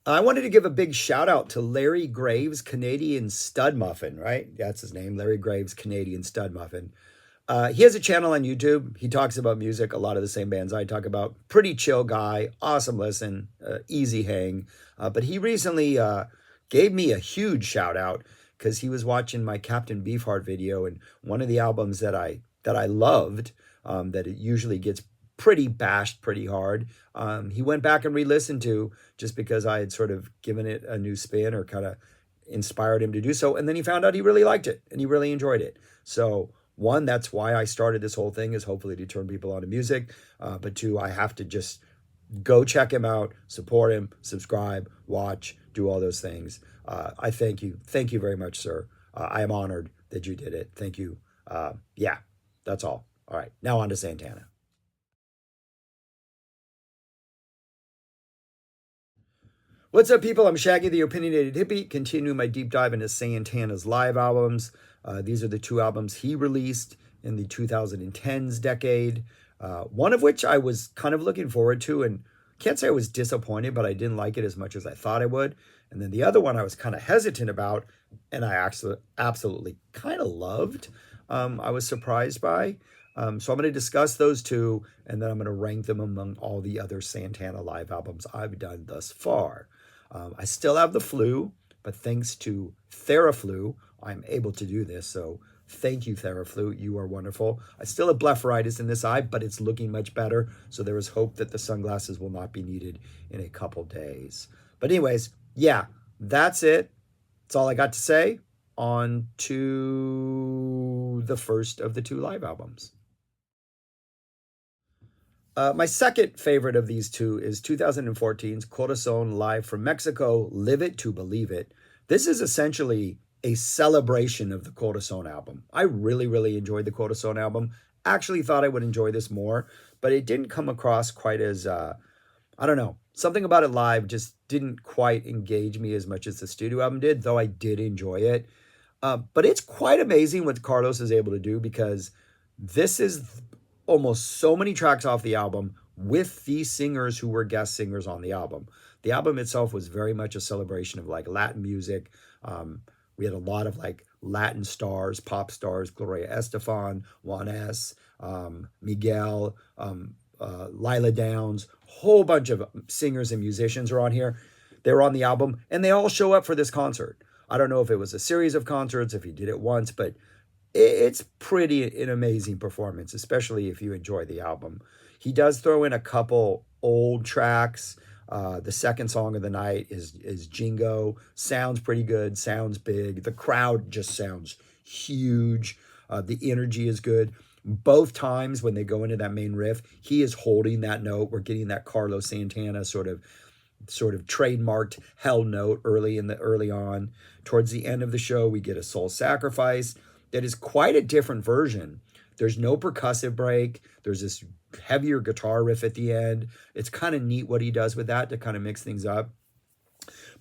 I wanted to give a big shout out to Larry Graves, Canadian Stud Muffin, right? That's his name, Larry Graves, Canadian Stud Muffin. He has a channel on YouTube. He talks about music, a lot of the same bands I talk about. Pretty chill guy, awesome listen, easy hang. But he recently gave me a huge shout out because he was watching my Captain Beefheart video, and one of the albums that I loved, that it usually gets pretty bashed pretty hard. He went back and re-listened to just because I had sort of given it a new spin or kind of inspired him to do so, and then he found out he really liked it and he really enjoyed it. So one, that's why I started this whole thing, is hopefully to turn people onto music. But two, I have to just go check him out, support him, subscribe, watch, do all those things. I thank you very much, sir. I am honored that you did it. Thank you. Yeah, that's all. All right, now on to Santana. What's up, people? I'm Shaggy, the Opinionated Hippie, continuing my deep dive into Santana's live albums. These are the two albums he released in the 2010s decade, one of which I was kind of looking forward to, and can't say I was disappointed, but I didn't like it as much as I thought I would. And then the other one I was kind of hesitant about, and I actually absolutely kind of loved. I was surprised by. So I'm going to discuss those two, and then I'm going to rank them among all the other Santana live albums I've done thus far. I still have the flu, but thanks to Theraflu, I'm able to do this. So thank you, Theraflu. You are wonderful. I still have blepharitis in this eye, but it's looking much better. So there is hope that the sunglasses will not be needed in a couple days. But anyways, yeah, that's it. That's all I got to say. On to the first of the two live albums. My second favorite of these two is 2014's Corazon Live from Mexico, Live It to Believe It. This is essentially a celebration of the Corazon album. I really, really enjoyed the Corazon album. Actually thought I would enjoy this more, but it didn't come across quite as, I don't know, something about it live just didn't quite engage me as much as the studio album did, though I did enjoy it. But it's quite amazing what Carlos is able to do, because this is almost so many tracks off the album with these singers who were guest singers on the album. The album itself was very much a celebration of like Latin music. We had a lot of like Latin stars, pop stars, Gloria Estefan, Juan S., Miguel, Lila Downs, whole bunch of singers and musicians are on here. They were on the album, and they all show up for this concert. I don't know if it was a series of concerts, if he did it once, but it's pretty an amazing performance, especially if you enjoy the album. He does throw in a couple old tracks. The second song of the night is Jingo. Sounds pretty good, sounds big. The crowd just sounds huge. The energy is good. Both times when they go into that main riff, he is holding that note. We're getting that Carlos Santana sort of trademarked hell note early on. Towards the end of the show, we get a Soul Sacrifice that is quite a different version. There's no percussive break. There's this heavier guitar riff at the end. It's kind of neat what he does with that to kind of mix things up.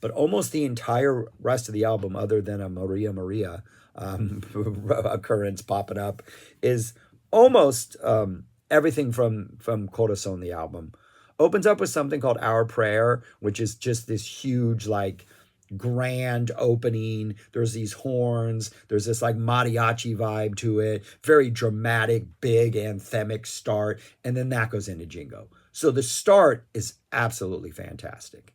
But almost the entire rest of the album, other than a Maria Maria occurrence popping up, is almost everything from Corazon, the album. Opens up with something called Our Prayer, which is just this huge, like, grand opening. There's these horns. There's this like mariachi vibe to it. Very dramatic, big, anthemic start. And then that goes into Jingo. So the start is absolutely fantastic.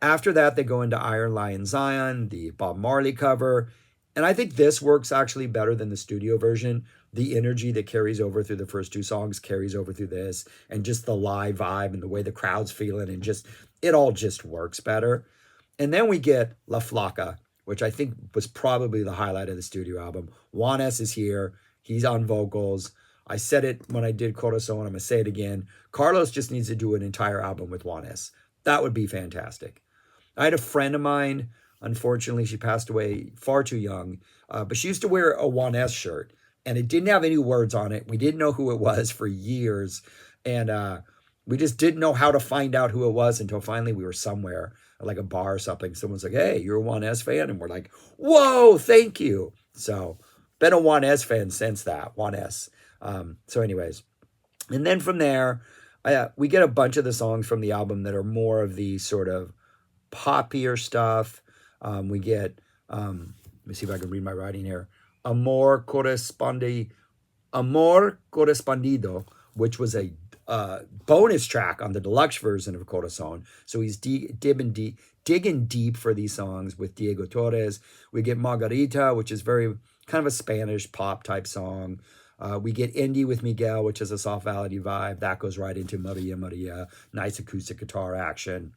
After that, they go into Iron Lion Zion, the Bob Marley cover. And I think this works actually better than the studio version. The energy that carries over through the first two songs carries over through this, and just the live vibe and the way the crowd's feeling, and just it all just works better. And then we get La Flaca, which I think was probably the highlight of the studio album. Juan S. is here. He's on vocals. I said it when I did Corazon. I'm going to say it again. Carlos just needs to do an entire album with Juan S. That would be fantastic. I had a friend of mine. Unfortunately, she passed away far too young. But she used to wear a Juan S. shirt, and it didn't have any words on it. We didn't know who it was for years. And we just didn't know how to find out who it was until finally we were somewhere, like a bar or something. Someone's like, hey, you're a Juan S fan? And we're like, whoa, thank you. So been a Juan S fan since that, Juan S. So anyways, and then from there, we get a bunch of the songs from the album that are more of the sort of poppier stuff. We get, let me see if I can read my writing here. Amor corresponde, Amor Correspondido, which was a bonus track on the deluxe version of Corazon. So he's digging deep for these songs with Diego Torres. We get Margarita, which is very kind of a Spanish pop type song. We get Indie with Miguel, which is a soft ballady vibe. That goes right into Maria Maria, nice acoustic guitar action.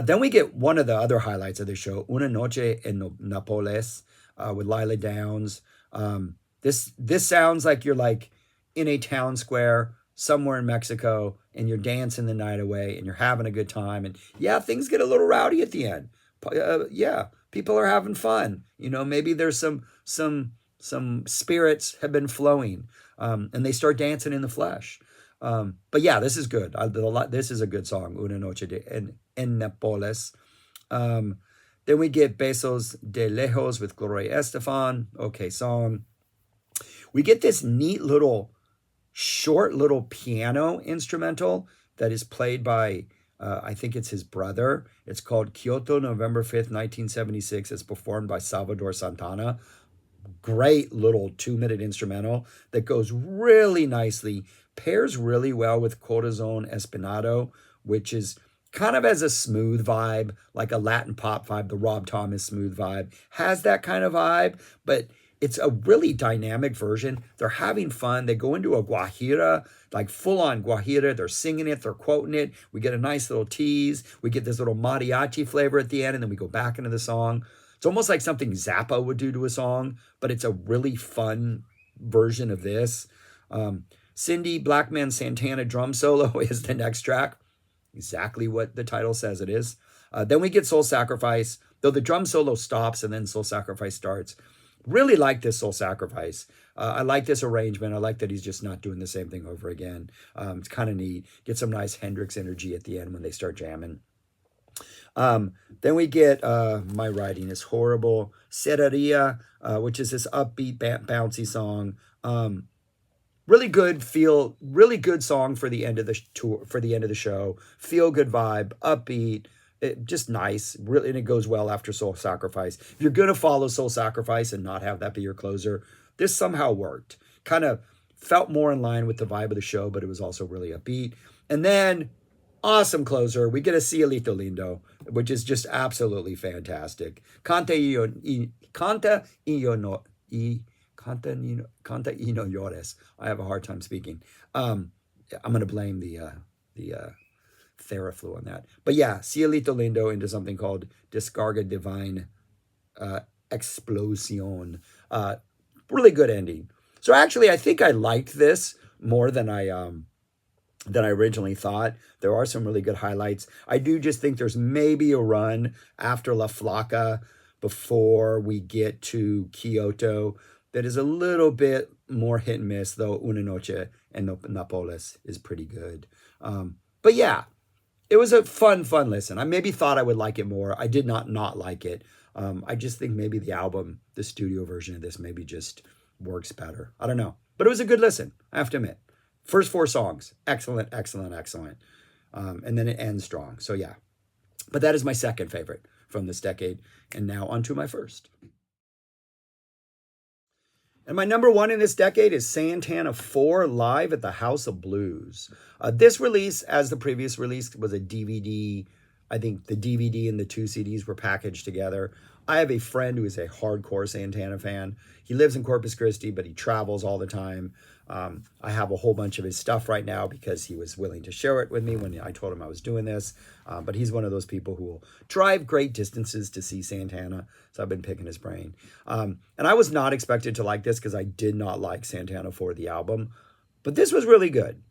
Then we get one of the other highlights of the show, Una Noche en Nápoles, with Lila Downs. This sounds like you're like in a town square somewhere in Mexico and you're dancing the night away and you're having a good time. And yeah, things get a little rowdy at the end. Yeah, people are having fun. Maybe there's some spirits have been flowing, and they start dancing in the flesh. But yeah, this is good. This is a good song, Una Noche en Nápoles. Then we get Besos de Lejos with Gloria Estefan. Okay, song. We get this neat short little piano instrumental that is played by, I think it's his brother. It's called Kyoto, November 5th, 1976. It's performed by Salvador Santana. Great little 2-minute instrumental that goes really nicely, pairs really well with Corazon Espinado, which is kind of has a smooth vibe, like a Latin pop vibe, the Rob Thomas smooth vibe, has that kind of vibe, but it's a really dynamic version. They're having fun. They go into a guajira, like full-on guajira. They're singing it. They're quoting it. We get a nice little tease. We get this little mariachi flavor at the end, and then we go back into the song. It's almost like something Zappa would do to a song, but it's a really fun version of this. Cindy Blackman Santana drum solo is the next track. Exactly what the title says it is. Then we get Soul Sacrifice, though the drum solo stops and then Soul Sacrifice starts. Really like this Soul Sacrifice. I like this arrangement. I like that he's just not doing the same thing over again. It's kind of neat. Get some nice Hendrix energy at the end when they start jamming. Then we get, my writing is horrible, Serraria, which is this upbeat, bouncy song. Really good song for the end of the tour, for the end of the show. Feel good vibe, upbeat, just nice. Really, and it goes well after Soul Sacrifice. If you're gonna follow Soul Sacrifice and not have that be your closer, this somehow worked. Kind of felt more in line with the vibe of the show, but it was also really upbeat. And then, awesome closer, we get a Cielito Lindo, which is just absolutely fantastic. Canta y no llores. I have a hard time speaking. I'm going to blame the Theraflu on that. But yeah, Cielito Lindo into something called Descarga Divine Explosion. Really good ending. So actually, I think I liked this more than I originally thought. There are some really good highlights. I do just think there's maybe a run after La Flaca before we get to Kyoto that is a little bit more hit and miss, though Una Noche and Nápoles is pretty good. But yeah, it was a fun listen. I maybe thought I would like it more. I did not like it. I just think maybe the album, the studio version of this, maybe just works better. I don't know. But it was a good listen, I have to admit. First 4 songs, excellent. And then it ends strong. So yeah. But that is my second favorite from this decade. And now on to my first. And my number 1 in this decade is Santana 4 Live at the House of Blues. This release, as the previous release, was a DVD. I think the DVD and the 2 CDs were packaged together. I have a friend who is a hardcore Santana fan. He lives in Corpus Christi, but he travels all the time. I have a whole bunch of his stuff right now because he was willing to share it with me when I told him I was doing this. But he's one of those people who will drive great distances to see Santana. So I've been picking his brain. And I was not expected to like this because I did not like Santana for the album. But this was really good.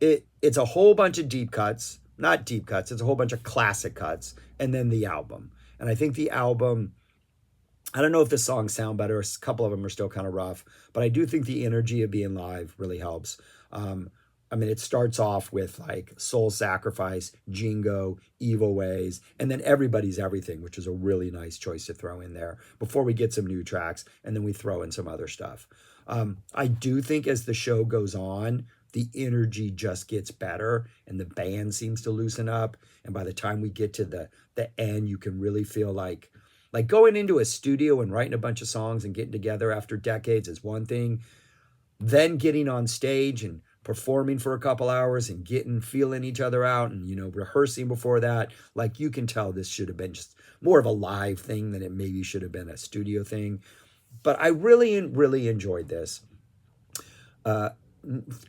It's a whole bunch of deep cuts. Not deep cuts. It's a whole bunch of classic cuts. And then the album. And I think the album, I don't know if the songs sound better. A couple of them are still kind of rough. But I do think the energy of being live really helps. I mean, it starts off with like Soul Sacrifice, Jingo, Evil Ways, and then Everybody's Everything, which is a really nice choice to throw in there before we get some new tracks. And then we throw in some other stuff. I do think as the show goes on, the energy just gets better and the band seems to loosen up. And by the time we get to the end, you can really feel like going into a studio and writing a bunch of songs and getting together after decades is one thing. Then getting on stage and performing for a couple hours and getting feeling each other out and rehearsing before that, like you can tell this should have been just more of a live thing than it maybe should have been a studio thing. But I really enjoyed this. uh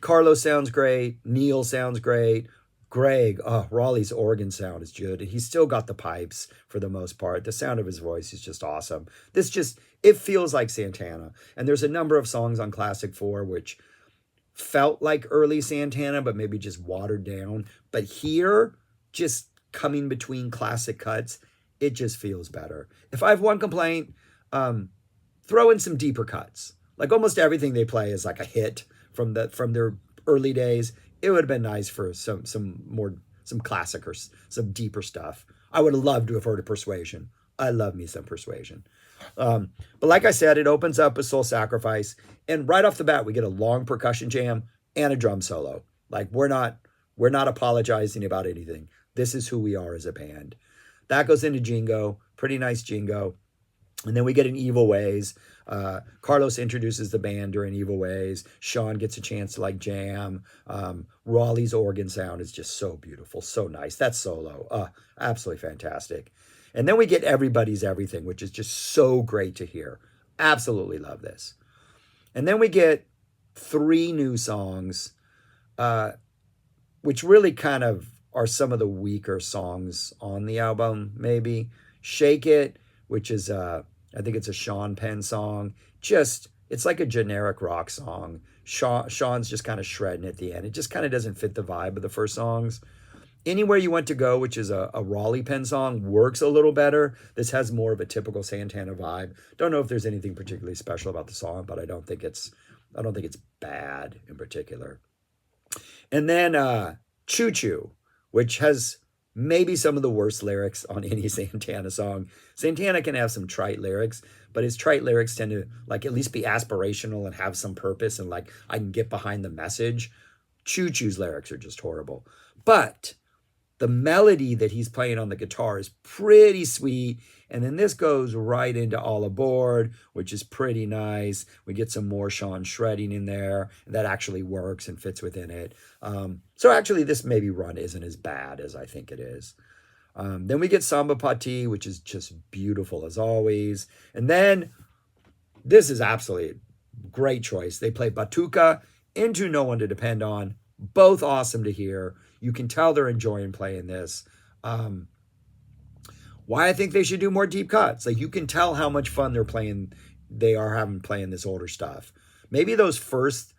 Carlos sounds great, Neil sounds great, Greg, Raleigh's organ sound is good. He's still got the pipes for the most part. The sound of his voice is just awesome. This just, it feels like Santana. And there's a number of songs on Classic 4 which felt like early Santana, but maybe just watered down. But here, just coming between classic cuts, it just feels better. If I have one complaint, throw in some deeper cuts. Like almost everything they play is like a hit from their early days. It would have been nice for some classic or some deeper stuff. I would have loved to have heard of Persuasion. I love me some Persuasion. But like I said, it opens up with Soul Sacrifice, and right off the bat we get a long percussion jam and a drum solo. Like we're not apologizing about anything. This is who we are as a band. That goes into Jingo, pretty nice Jingo. And then we get an Evil Ways. Carlos introduces the band during Evil Ways. Sean gets a chance to like jam. Raleigh's organ sound is just so beautiful, so nice. That solo, absolutely fantastic. And then we get Everybody's Everything, which is just so great to hear. Absolutely love this. And then we get 3 new songs, which really kind of are some of the weaker songs on the album, maybe. Shake It, which is, I think it's a Sean Penn song. Just, it's like a generic rock song. Sean's just kind of shredding at the end. It just kind of doesn't fit the vibe of the first songs. Anywhere You Want to Go, which is a Raleigh Penn song, works a little better. This has more of a typical Santana vibe. Don't know if there's anything particularly special about the song, but I don't think it's bad in particular. And then Choo Choo, which has maybe some of the worst lyrics on any Santana song. Santana can have some trite lyrics, but his trite lyrics tend to like at least be aspirational and have some purpose, and like I can get behind the message. Choo Choo's lyrics are just horrible. But the melody that he's playing on the guitar is pretty sweet. And then this goes right into All Aboard, which is pretty nice. We get some more Sean shredding in there. That actually works and fits within it. So actually this maybe run isn't as bad as I think it is. Then we get Samba Pati, which is just beautiful as always. And then this is absolutely a great choice. They play Batuka into No One to Depend On. Both awesome to hear. You can tell they're enjoying playing this. Why I think they should do more deep cuts. Like you can tell how much fun they are having playing this older stuff. Maybe those first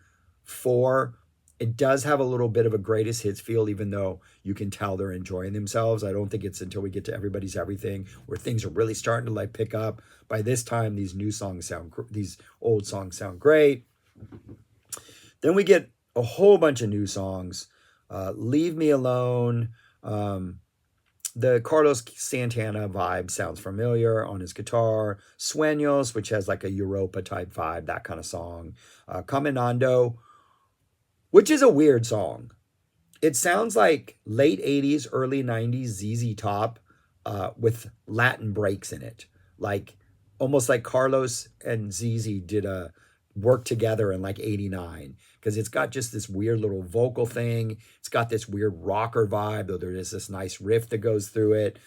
4, it does have a little bit of a greatest hits feel, even though you can tell they're enjoying themselves. I don't think it's until we get to Everybody's Everything where things are really starting to like pick up. By this time, these old songs sound great. Then we get a whole bunch of new songs. Leave Me Alone. The Carlos Santana vibe sounds familiar on his guitar. Sueños, which has like a Europa type vibe, that kind of song. Caminando, which is a weird song. It sounds like late 80s, early 90s ZZ Top with Latin breaks in it. Like almost like Carlos and ZZ did a work together in like 89, because it's got just this weird little vocal thing. It's got this weird rocker vibe, though there is this nice riff that goes through it.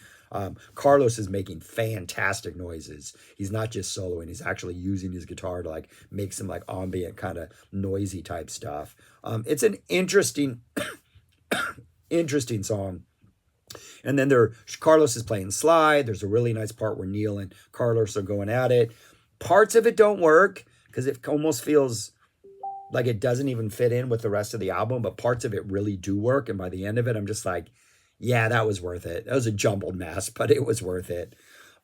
Carlos is making fantastic noises. He's not just soloing, he's actually using his guitar to like make some like ambient kind of noisy type stuff. It's an interesting interesting song. And then Carlos is playing slide. There's a really nice part where Neil and Carlos are going at it. Parts of it don't work because it almost feels like it doesn't even fit in with the rest of the album, but parts of it really do work. And by the end of it, I'm just like, yeah, that was worth it. That was a jumbled mess, but it was worth it.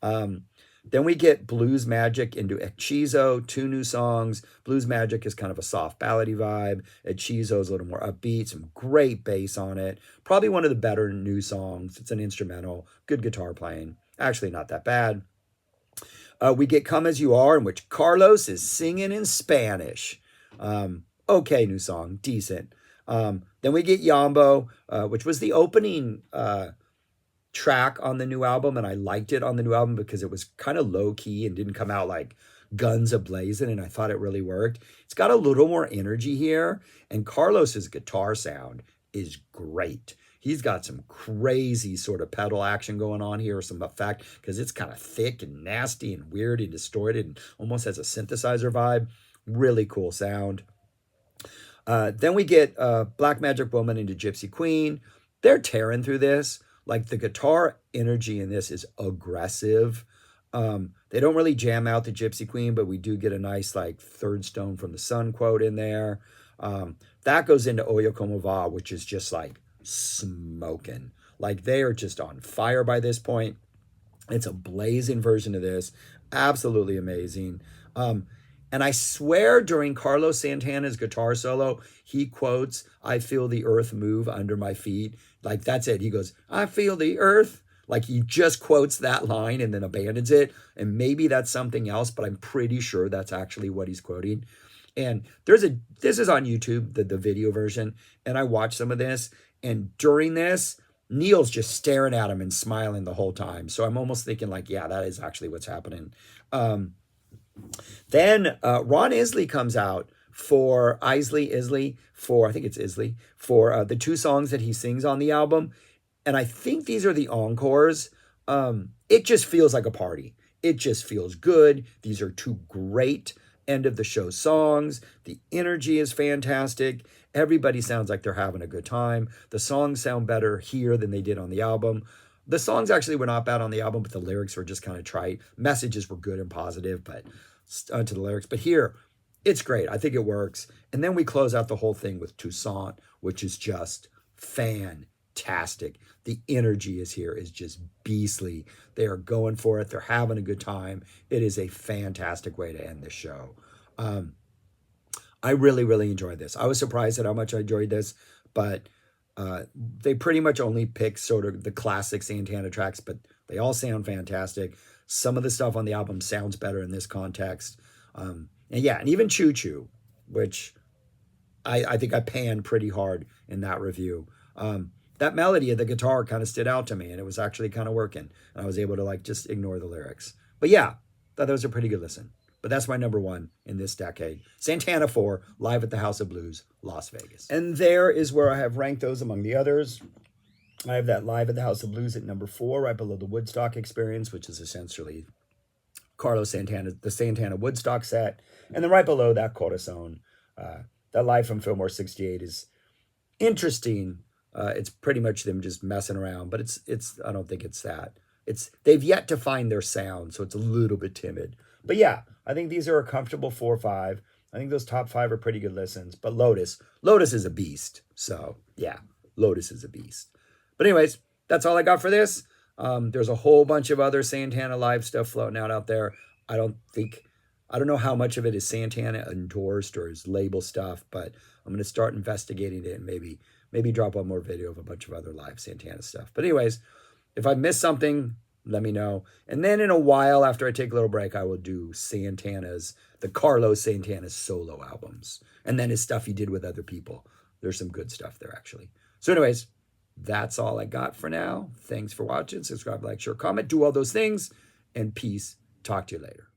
Then we get Blues Magic into Hechizo, 2 new songs. Blues Magic is kind of a soft ballady vibe. Hechizo is a little more upbeat, some great bass on it. Probably one of the better new songs. It's an instrumental, good guitar playing. Actually, not that bad. We get Come As You Are, in which Carlos is singing in Spanish. Okay, new song, decent. Then we get Yambo, which was the opening track on the new album, and I liked it on the new album because it was kind of low key and didn't come out like guns a-blazing, and I thought it really worked. It's got a little more energy here, and Carlos's guitar sound is great. He's got some crazy sort of pedal action going on here, some effect, because it's kind of thick and nasty and weird and distorted and almost has a synthesizer vibe. Really cool sound. Then we get Black Magic Woman into Gypsy Queen. They're tearing through this. Like the guitar energy in this is aggressive. They don't really jam out the Gypsy Queen, but we do get a nice like third stone from the sun quote in there. That goes into Oyo Como Va, which is just like smoking. Like they are just on fire by this point. It's a blazing version of this. Absolutely amazing. And I swear during Carlos Santana's guitar solo, he quotes, "I feel the earth move under my feet." Like that's it. He goes, "I feel the earth." Like he just quotes that line and then abandons it. And maybe that's something else, but I'm pretty sure that's actually what he's quoting. And this is on YouTube, the video version. And I watched some of this. And during this, Neil's just staring at him and smiling the whole time. So I'm almost thinking like, yeah, that is actually what's happening. Then Ron Isley comes out for Isley for, I think it's Isley, for the two songs that he sings on the album. And I think these are the encores. It just feels like a party. It just feels good. These are two great end of the show songs. The energy is fantastic. Everybody sounds like they're having a good time. The songs sound better here than they did on the album. The songs actually were not bad on the album, but the lyrics were just kind of trite. Messages were good and positive, but onto the lyrics. But here, it's great. I think it works. And then we close out the whole thing with Toussaint, which is just fantastic. The energy is just beastly. They are going for it. They're having a good time. It is a fantastic way to end the show. I really, really enjoyed this. I was surprised at how much I enjoyed this, but they pretty much only pick sort of the classic Santana tracks, but they all sound fantastic. Some of the stuff on the album sounds better in this context. And yeah, and even Choo Choo, which I think I panned pretty hard in that review. That melody of the guitar kind of stood out to me, and it was actually kind of working. And I was able to like just ignore the lyrics. But yeah, thought that was a pretty good listen. But that's my number one in this decade. Santana 4, Live at the House of Blues, Las Vegas. And there is where I have ranked those among the others. I have that Live at the House of Blues at number 4, right below the Woodstock Experience, which is essentially Carlos Santana, the Santana Woodstock set. And then right below that, Corazon. That Live from Fillmore 68 is interesting. It's pretty much them just messing around, but it's I don't think it's that. They've yet to find their sound, so it's a little bit timid. But yeah, I think these are a comfortable 4 or 5. I think those top 5 are pretty good listens. But Lotus is a beast. So yeah, Lotus is a beast. But anyways, that's all I got for this. There's a whole bunch of other Santana live stuff floating out there. I don't know how much of it is Santana endorsed or his label stuff, but I'm going to start investigating it and maybe drop one more video of a bunch of other live Santana stuff. But anyways, if I missed something, let me know. And then in a while, after I take a little break, I will do the Carlos Santana's solo albums. And then his stuff he did with other people. There's some good stuff there, actually. So anyways, that's all I got for now. Thanks for watching. Subscribe, like, share, comment, do all those things. And peace. Talk to you later.